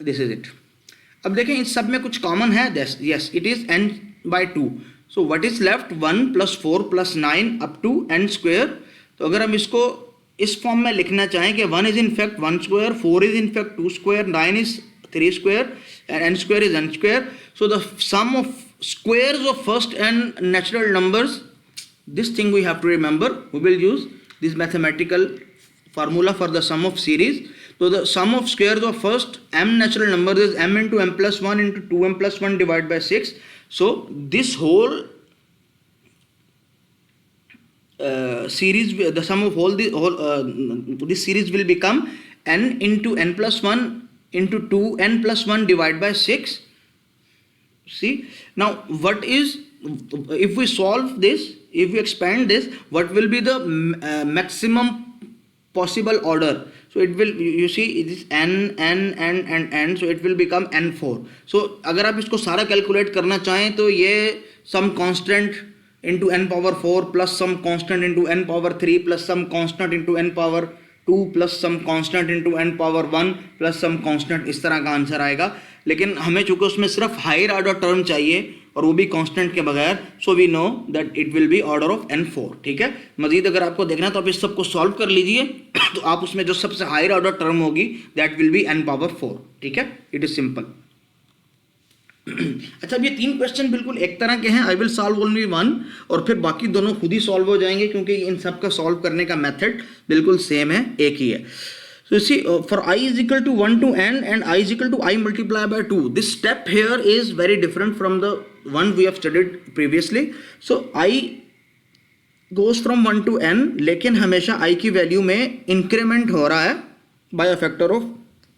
[SPEAKER 1] This is it. अब देखें इस सब में कुछ कॉमन है. yes, it is n by 2. So what is left? 1 plus 4 plus 9 up to n square. तो अगर हम इसको इस फॉर्म में लिखना चाहें कि 1 is in fact 1 square, 4 is in fact 2 square, 9 is 3 square, and n square is n square. So the sum of squares of first n natural numbers, this thing we have to remember. We will use this mathematical formula for the sum of series. So the sum of squares of first m natural numbers is m into m plus 1 into 2m plus 1 divided by 6. So this whole series, the sum of this series will become n into n plus 1 into 2n plus 1 divided by 6. See, now what is, if we solve this, if we expand this, what will be the maximum possible order? so it will, you see it is n, so it will become n4. so अगर आप इसको सारा कैलकुलेट करना चाहें तो ये some constant into n power 4 plus some constant into n power 3 plus some constant into n power 2 plus some constant into n power 1 plus some constant, इस तरह का आंसर आएगा. लेकिन हमें चूंकि उसमें सिर्फ हायर ऑर्डर टर्म चाहिए और वो भी कांस्टेंट के बगैर, so we know that it will be order of n4. ठीक है. मजीद अगर आपको देखना है तो आप इस सब को सॉल्व कर लीजिए तो आप उसमें जो सबसे हायर ऑर्डर टर्म होगी that will be n power 4. ठीक है. It is simple. अच्छा, अब ये 3 क्वेश्चन बिल्कुल एक तरह के हैं. I will solve only one और फिर बाकी दोनों खुद ही सॉल्व हो जाएंगे क्योंकि इन सब का सॉल्व करने का मेथड बिल्कुल सेम है, एक ही है. So you see, for I is equal to 1 to n and I is equal to I multiply by 2. This step here is very different from the one we have studied previously. So I goes from 1 to n, लेकिन हमेशा I की वैल्यू में इंक्रीमेंट हो रहा है by a factor of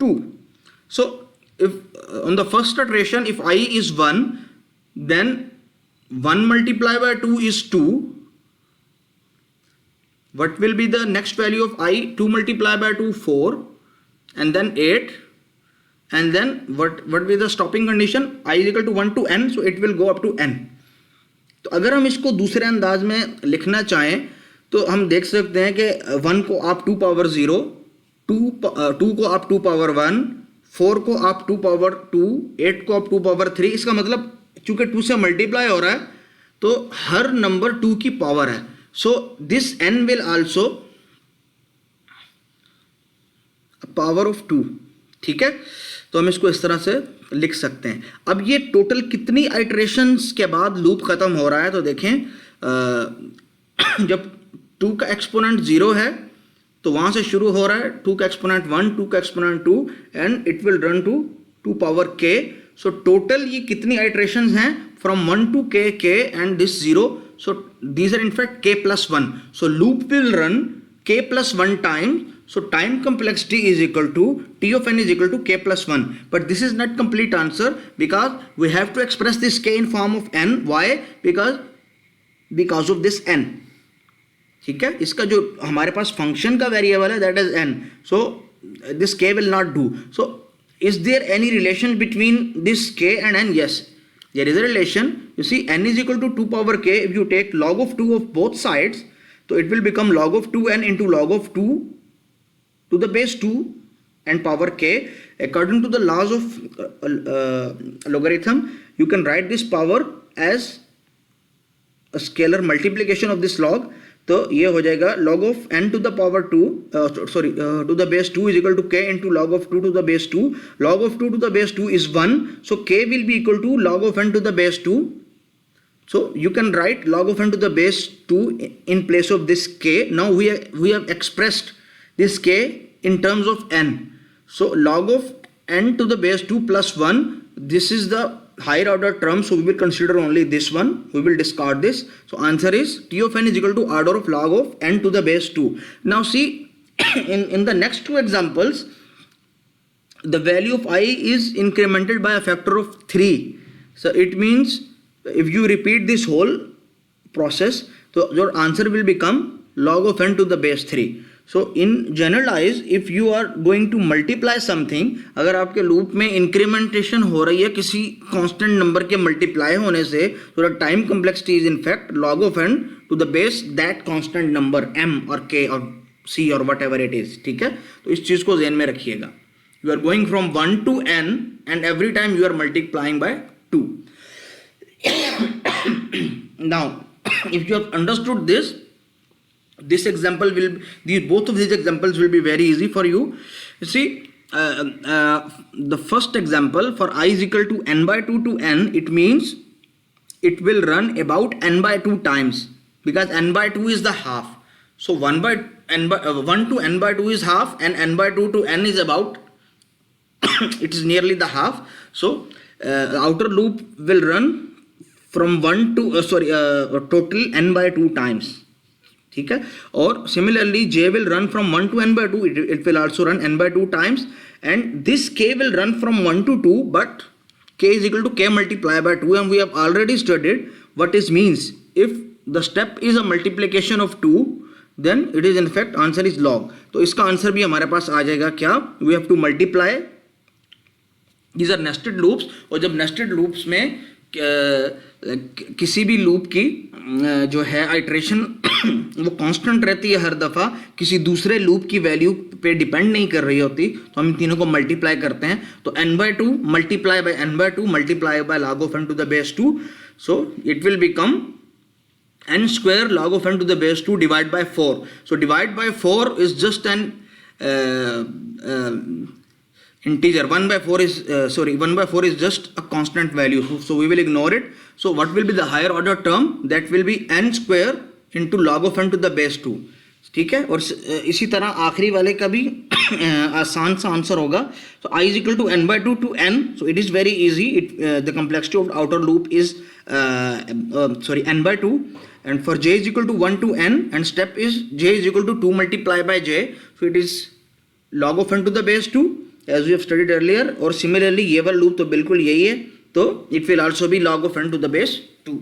[SPEAKER 1] 2. So if on the first iteration if I is 1, then 1 multiplied by 2 is 2. What will be the next value of I? 2 multiplied by 2, 4, and then 8, and then what will be the stopping condition? I is equal to 1 to n, so it will go up to n. तो अगर हम इसको दूसरे अंदाज में लिखना चाहें तो हम देख सकते हैं कि 1 को आप 2 पावर 0, 2 को आप 2 पावर 1, 4 को आप 2 पावर 2, 8 को आप 2 पावर 3. इसका मतलब चूंकि 2 से मल्टीप्लाई हो रहा है तो हर नंबर 2 की पावर है. So this n will also a power of 2. ठीक है. तो हम इसको इस तरह से लिख सकते हैं. अब ये टोटल कितनी आइटरेशंस के बाद लूप खत्म हो रहा है तो देखें, जब 2 का एक्सपोनेंट 0 है तो वहां से शुरू हो रहा है 2 का एक्सपोनेंट 1, 2 का exponent 2 and it will run to 2 power k. So total ये कितनी आइटरेशंस हैं from 1 to k and this 0. So these are in fact k plus 1. So loop will run k plus 1 times. So time complexity is equal to t of n is equal to k plus 1. But this is not complete answer because we have to express this k in form of n. Why? Because of this n. ठीक है. इसका जो हमारे पास फंक्शन का वेरिएबल है that is n. So this k will not do. So is there any relation between this k and n? Yes. There is a relation. You see n is equal to 2 power k. If you take log of 2 of both sides, so it will become log of 2n into log of 2 to the base 2 and power k. According to the laws of logarithm, you can write this power as a scalar multiplication of this log. तो ये हो जाएगा log of n to the power 2 to the base 2 is equal to k into log of 2 to the base 2. Log of 2 to the base 2 is 1, so k will be equal to log of n to the base 2. So you can write log of n to the base 2 in place of this k. Now we have expressed this k in terms of n. So log of n to the base 2 plus 1, this is the higher order term, so we will consider only this one. We will discard this. So answer is t of n is equal to order of log of n to the base 2. Now see, in the next 2 examples, the value of I is incremented by a factor of 3. So it means if you repeat this whole process, so your answer will become log of n to the base 3. So in generalize, if you are going to multiply something, अगर आपके लूप में इंक्रीमेंटेशन हो रही है किसी कांस्टेंट नंबर के मल्टीप्लाई होने से, तो the time complexity is in fact log of n to the base that constant number m और k और c और वट एवर इट इज. ठीक है. तो इस चीज को ध्यान में रखिएगा. You are going from 1 to n and every time you are multiplying by 2. Now if you have understood this example will, both of these examples will be very easy for you. You see, the first example for I is equal to n by 2 to n, it means it will run about n by 2 times because n by 2 is the half. So 1 to n by 2 is half and n by 2 to n is about it is nearly the half. So outer loop will run from 1 to total n by 2 times. ठीक है. और similarly j will run from 1 to n by 2, it will also run n by 2 times, and this k will run from 1 to 2, but k is equal to k multiplied by 2, and we have already studied what this means. If the step is a multiplication of 2, then it is in fact answer is log. तो इसका आंसर भी हमारे पास आ जाएगा क्या, we have to multiply, these are nested loops. और जब नेस्टेड लूप्स में किसी भी लूप की जो है आइट्रेशन वो कांस्टेंट रहती है हर दफ़ा, किसी दूसरे लूप की वैल्यू पे डिपेंड नहीं कर रही होती, तो हम इन तीनों को मल्टीप्लाई करते हैं। तो n/2 multiply by n/2 multiply by log of n to the base 2, so it will become n square log of n to the base 2 divide by 4. So divide by 4 is just an integer. 1/4 is 1/4 is just a constant value, so we will ignore it. So what will be the higher order term? That will be n square into log of n to the base 2. ठीक है। और इसी तरह आखिरी वाले का भी आसान सा आंसर होगा। So I is equal to n/2 to n, so it is very easy. The complexity of the outer loop is n/2, and for j is equal to 1 to n, and step is j is equal to 2 multiplied by j, so it is log of n to the base 2 as we have studied earlier. और similarly ये वाला loop तो बिल्कुल यही है, तो it will also be log of n to the base 2.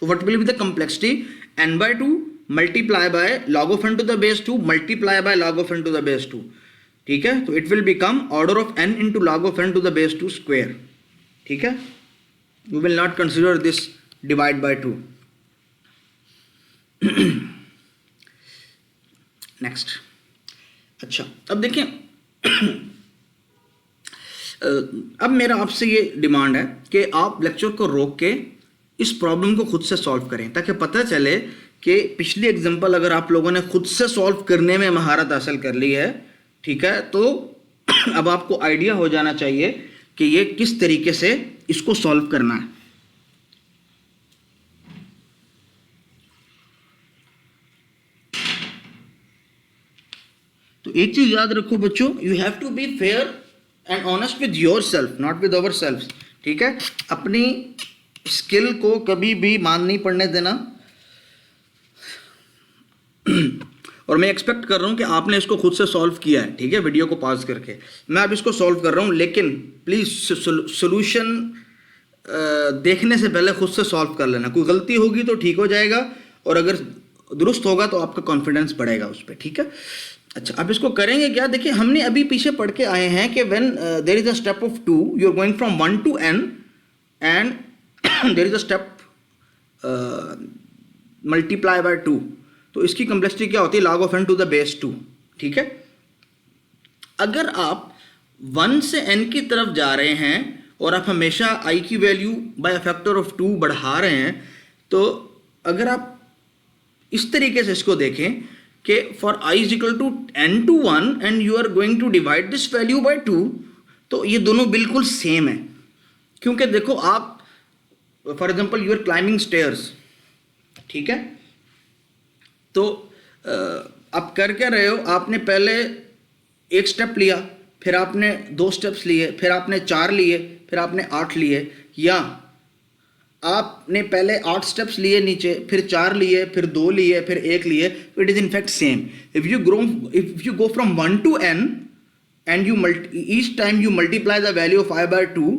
[SPEAKER 1] So what will be the complexity? n/2 multiply by log of n to the base 2 multiply by log of n to the base 2. ठीक है, तो it will become order of n into log of n to the base 2 square. ठीक है, we will not consider this divide by 2. Next. अच्छा, अब देखिए अब मेरा आपसे ये डिमांड है कि आप लेक्चर को रोक के इस प्रॉब्लम को खुद से सॉल्व करें, ताकि पता चले कि पिछली एग्जांपल अगर आप लोगों ने खुद से सॉल्व करने में महारत हासिल कर ली है, ठीक है, तो अब आपको आइडिया हो जाना चाहिए कि ये किस तरीके से इसको सॉल्व करना है। तो एक चीज याद रखो बच्चों, you have to be fair and honest with yourself, not with ourself. ठीक है, अपनी स्किल को कभी भी मान नहीं पड़ने देना। और मैं एक्सपेक्ट कर रहा हूं कि आपने इसको खुद से सॉल्व किया है, ठीक है, वीडियो को पॉज करके। मैं अब इसको सॉल्व कर रहा हूं, लेकिन प्लीज सोल्यूशन देखने से पहले खुद से सॉल्व कर लेना। कोई गलती होगी तो ठीक हो जाएगा, और अगर दुरुस्त होगा तो आपका कॉन्फिडेंस बढ़ेगा उस पर। ठीक है, अच्छा, अब इसको करेंगे क्या? देखिए, हमने अभी पीछे पढ़ के आए हैं कि when there is a step of 2, you are going from 1 to n, and there is a step multiply by 2, तो इसकी कम्प्लेक्सिटी क्या होती है? log of n to the base 2। ठीक है, अगर आप 1 से n की तरफ जा रहे हैं और आप हमेशा i की वैल्यू बाय फैक्टर ऑफ 2 बढ़ा रहे हैं, तो अगर आप इस तरीके से इसको देखें कि for i is equal to n to 1 and you are going to divide this value by 2, तो ये दोनों बिल्कुल सेम है। क्योंकि देखो, आप for example you are climbing stairs, ठीक है, तो आप कर क्या रहे हो? आपने पहले एक स्टेप लिया, फिर आपने 2 स्टेप्स लिए, फिर आपने 4 लिए, फिर आपने 8 लिए, या आपने पहले 8 स्टेप्स लिए नीचे, फिर 4 लिए, फिर 2 लिए, फिर 1 लिए। It is in fact same. If you go from 1 to n and you each time you multiply the value of i by 2,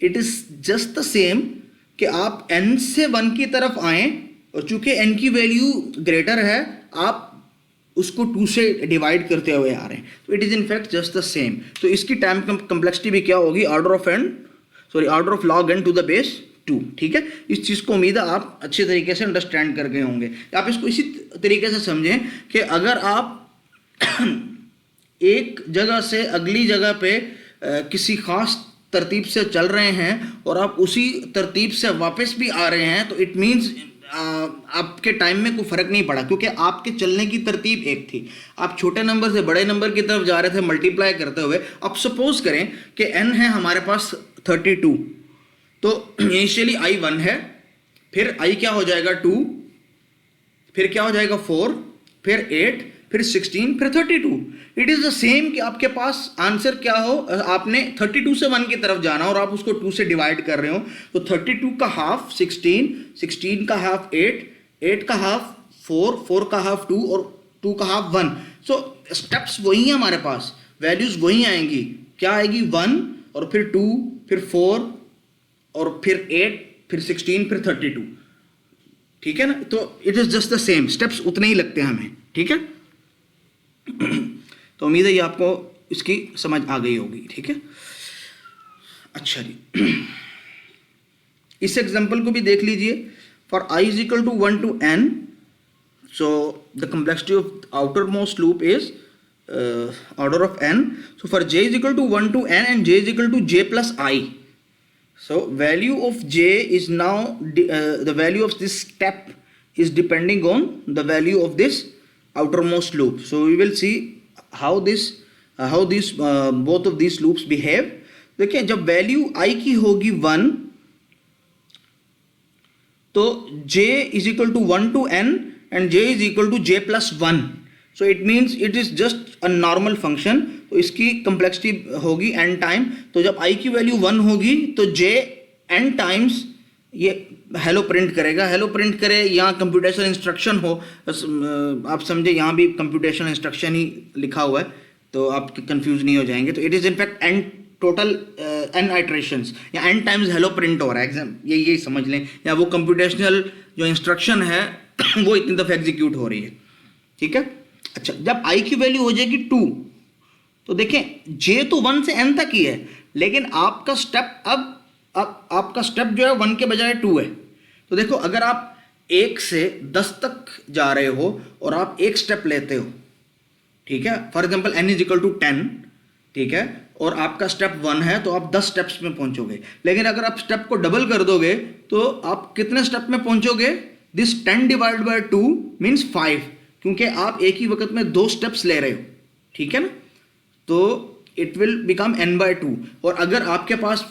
[SPEAKER 1] it is just the same कि आप n से 1 की तरफ आए, और चूंकि n की वैल्यू ग्रेटर है, आप उसको 2 से डिवाइड करते हुए आ रहे हैं। तो it is in fact just the same. तो इसकी टाइम कम्प्लेक्सिटी भी क्या होगी? Order of log n to the base 2। ठीक है, इस चीज़ को उम्मीद है आप अच्छे तरीके से अंडरस्टैंड कर गए होंगे। आप इसको इसी तरीके से समझें कि अगर आप एक जगह से अगली जगह पे किसी खास तरतीब से चल रहे हैं और आप उसी तरतीब से वापस भी आ रहे हैं, तो इट मीन्स आपके टाइम में कोई फ़र्क नहीं पड़ा, क्योंकि आपके चलने की तरतीब एक थी। आप छोटे नंबर से बड़े नंबर की तरफ जा रहे थे मल्टीप्लाई करते हुए। अब सपोज करें कि n है हमारे पास 32, तो इनिशियली i 1 है, फिर i क्या हो जाएगा 2, फिर क्या हो जाएगा 4, फिर 8, फिर 16, फिर 32। इट इज़ द सेम कि आपके पास आंसर क्या हो, आपने 32 से 1 की तरफ जाना और आप उसको 2 से डिवाइड कर रहे हो, तो 32 का हाफ 16, 16 का हाफ 8, 8 का हाफ 4, 4 का हाफ 2 और 2 का हाफ 1। सो स्टेप्स वही हैं हमारे पास, वैल्यूज़ वही आएंगी। क्या आएगी? 1 और फिर 2, फिर 4 और फिर 8, फिर 16, फिर 32। ठीक है ना, तो it is just the same, steps उतने ही लगते हैं हमें, ठीक है। तो उम्मीद है ये आपको इसकी समझ आ गई होगी, ठीक है। अच्छा जी, इस एग्जांपल को भी देख लीजिए। For i is equal to 1 to n, so the complexity of outer most loop is order of n. So for j is equal to 1 to n and j is equal to j plus I. So value of j is now the value of this step is depending on the value of this outermost loop. So we will see how these both of these loops behave. देखिए, जब वैल्यू i की होगी 1 तो j is equal to 1 to n and j is equal to j plus 1. So it means it is just a normal function. तो इसकी complexity होगी n टाइम, तो जब i की वैल्यू 1 होगी तो j n टाइम्स ये हेलो प्रिंट करेगा। हेलो प्रिंट करे या कंप्यूटेशनल इंस्ट्रक्शन हो, आप समझे यहाँ भी कंप्यूटेशनल इंस्ट्रक्शन ही लिखा हुआ है तो आप कंफ्यूज नहीं हो जाएंगे। तो it is in fact n total n iterations या n टाइम्स हेलो प्रिंट हो रहा है, एग्जाम यही समझ लें, या वो कंप्यूटेशनल जो इंस्ट्रक्शन है वो इतनी दफ़ा एग्जीक्यूट हो रही है, ठीक है। अच्छा, जब i की वैल्यू हो जाएगी 2 तो देखें j तो 1 से n तक ही है, लेकिन आपका स्टेप अब आपका स्टेप जो है 1 के बजाय 2 है। तो देखो, अगर आप 1 से 10 तक जा रहे हो और आप एक स्टेप लेते हो, ठीक है, for example n is equal to 10, ठीक है, और आपका स्टेप 1 है तो आप 10 स्टेप्स में पहुंचोगे। लेकिन अगर आप स्टेप को डबल कर दोगे तो आप कितने स्टेप में पहुंचोगे? दिस 10 डिवाइड बाय 2 मीन्स 5, क्योंकि आप एक ही वक्त में 2 स्टेप्स ले रहे हो, ठीक है ना। तो it will become n by 2। और अगर आपके पास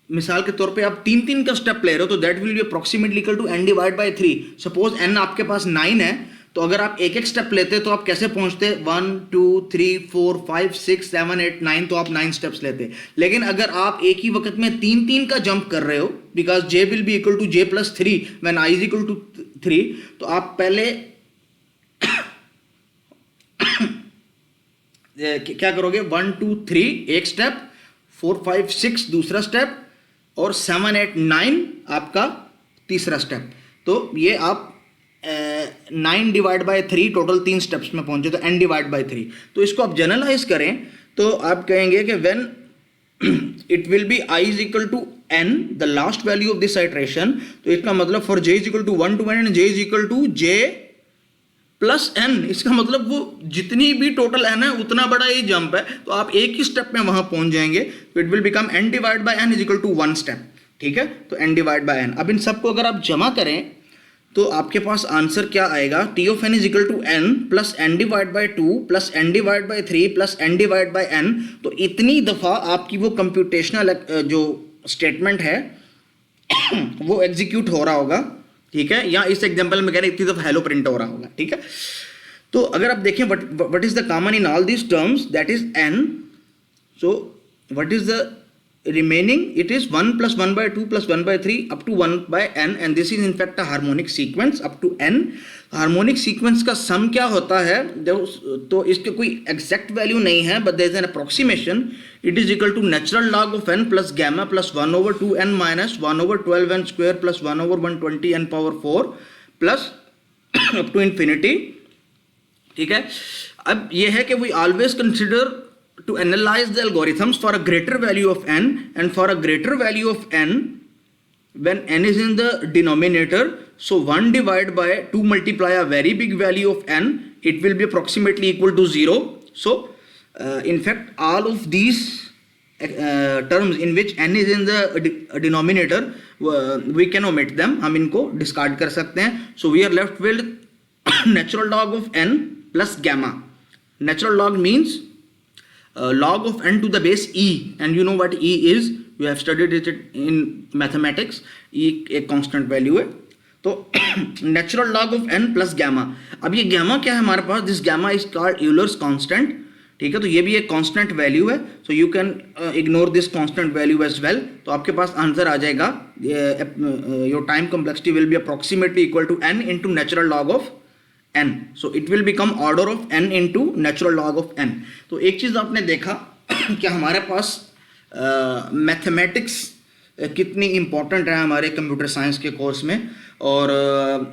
[SPEAKER 1] मिसाल के तौर पे आप 3 का स्टेप ले रहे हो तो that will be approximately equal to n divide by 3। Suppose n आपके पास 9 है, तो अगर आप एक स्टेप लेते तो आप कैसे पहुंचते? 1 2 3 4 5 6 7 8 9, तो आप 9 स्टेप्स लेते। लेकिन अगर आप एक ही वक्त में 3 का जंप कर रहे हो, because j will be equal to j plus 3 when i is equal to 3, तो आप पहले क्या करोगे? 1 2 3 एक स्टेप, 4 5 6 दूसरा स्टेप, और 7 8 9 आपका तीसरा स्टेप। तो ये आप 9 डिवाइड बाय 3 टोटल 3 स्टेप्स में पहुंचे, तो n डिवाइड बाय 3। तो इसको आप जनरलाइज करें तो आप कहेंगे कि when it will be i is equal to n the last value of this iteration, तो इसका मतलब for j is equal to 1 to n and j is equal to j plus n, इसका मतलब वो जितनी भी टोटल n है उतना बड़ा ये जंप है, तो आप एक ही स्टेप में वहां पहुंच जाएंगे। तो it will become n divide by n is equal to 1 step, ठीक है। तो n डिवाइड बाय n, अब इन सबको अगर आप जमा करें तो आपके पास आंसर क्या आएगा? t of n is equal to n plus n divide by 2 plus n divide by 3 plus n divide by n। तो इतनी दफ़ा आपकी वो कंप्यूटेशनल जो स्टेटमेंट है वो एग्जीक्यूट हो रहा होगा, ठीक है। या इस एग्जांपल में कह रहे हैं इतनी दफ़ा हेलो प्रिंट हो रहा होगा, ठीक है। तो अगर आप देखें what is the common in all these terms, that is n। So what is the remaining? It is 1 plus 1 by 2 plus 1 by 3 up to 1 by n, and this is in fact a harmonic sequence up to n. Harmonic sequence का सम क्या होता है? तो इसके कोई एग्जैक्ट वैल्यू नहीं है, but there is an approximation. It is equal to natural log of n plus gamma plus 1 over 2n minus 1 over 12n square plus 1 over 120n power 4 plus up to infinity, ठीक है। अब ये है कि we always consider to analyze the algorithms for a greater value of n, and for a greater value of n when n is in the denominator, so 1 divided by 2 multiply a very big value of n, it will be approximately equal to 0. So in fact all of these terms in which n is in the denominator we can omit them, हम इनको discard कर सकते हैं। So we are left with natural log of n plus gamma. Natural log means log of n to the base e, and you know what e is, you have studied it in mathematics। e एक constant value है, तो natural log of n plus gamma। अब ये gamma क्या है हमारे पास? This gamma is called Euler's constant, ठीक है। तो ये भी एक constant value है, so you can ignore this constant value as well। तो आपके पास आंसर आ जाएगा your time complexity will be approximately equal to n into natural log of n, so it will become order of n into natural log of n। तो एक चीज़ आपने देखा कि हमारे पास मैथमेटिक्स कितनी इम्पोर्टेंट है हमारे कंप्यूटर साइंस के कोर्स में। और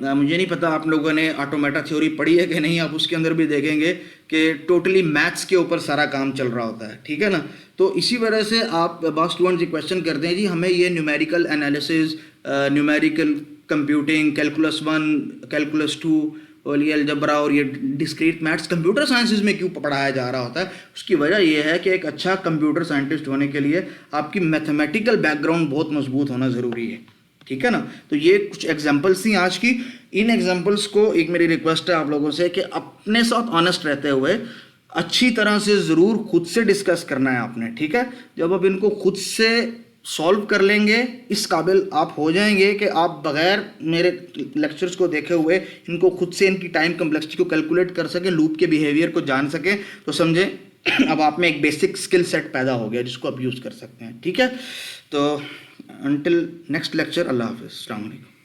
[SPEAKER 1] मुझे नहीं पता आप लोगों ने ऑटोमेटा थ्योरी पढ़ी है कि नहीं, आप उसके अंदर भी देखेंगे कि टोटली मैथ्स के ऊपर सारा काम चल रहा होता है, ठीक है ना। तो इसी वजह से आप बहुत स्टूडेंट्स ये क्वेश्चन करते हैं जी हमें ये numerical analysis, numerical computing, calculus 1, calculus 2 और ये अलजबरा और ये डिस्क्रीट मैथ्स कंप्यूटर साइंसेज में क्यों पढ़ाया जा रहा होता है। उसकी वजह यह है कि एक अच्छा कंप्यूटर साइंटिस्ट होने के लिए आपकी मैथमेटिकल बैकग्राउंड बहुत मजबूत होना ज़रूरी है, ठीक है ना। तो ये कुछ एग्जांपल्स थी आज की। इन एग्जांपल्स को एक मेरी रिक्वेस्ट है आप लोगों से कि अपने साथ ऑनेस्ट रहते हुए अच्छी तरह से ज़रूर खुद से डिस्कस करना है आपने, ठीक है। जब आप इनको खुद से सॉल्व कर लेंगे इस काबिल आप हो जाएंगे कि आप बग़ैर मेरे लेक्चर्स को देखे हुए इनको खुद से इनकी टाइम कम्प्लेक्सिटी को कैलकुलेट कर सकें, लूप के बिहेवियर को जान सकें, तो समझें अब आप में एक बेसिक स्किल सेट पैदा हो गया जिसको आप यूज़ कर सकते हैं, ठीक है। तो अंटिल नेक्स्ट लेक्चर, अल्लाह हाफ़िज़, अस्सलाम वालेकुम।